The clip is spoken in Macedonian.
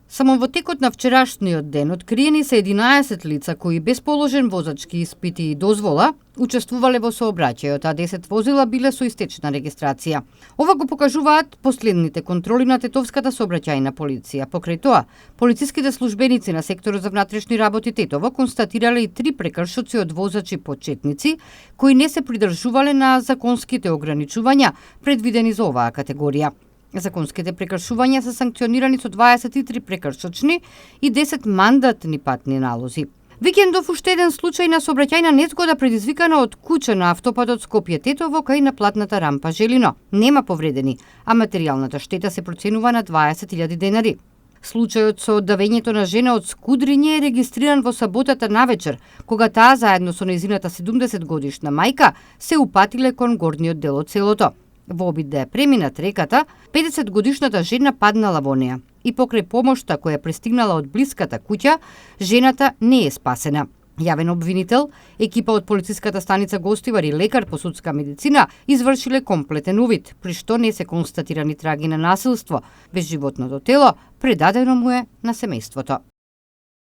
Само во текот на вчерашниот ден откриени се 11 лица кои без положен возачки испити и дозвола учествувале во сообраќајот, а 10 возила биле со истечна регистрација. Ова го покажуваат последните контроли на Тетовската сообраќајна полиција. Покрај тоа, полициските службеници на секторот за внатрешни работи Тетово констатирале и 3 прекршоци од возачи почетници кои не се придржувале на законските ограничувања предвидени за оваа категорија. Законските прекршувања се санкционирани со 23 прекршочни и 10 мандатни патни налози. Викендов уште еден случај на сообраќајна незгода предизвикана од куќа на автопатот Скопје-Тетово кај наплатната рампа Желино. Нема повредени, а материјалната штета се проценува на 20.000 денари. Случајот со оддавењето на жена од Скудриње е регистриран во саботата навечер, кога таа заедно со нејзината 70 годишна мајка се упатиле кон горниот дел од селото. Во обид да ја преминат реката, 50 годишната жена паднала во неа и покрај помошта која пристигнала од блиската куќа, жената не е спасена. Јавен обвинител, екипа од полициската станица Гостивар и лекар по судска медицина извршиле комплетен увид, при што не се констатирани траги на насилство. Безживотното тело предадено му е на семејството.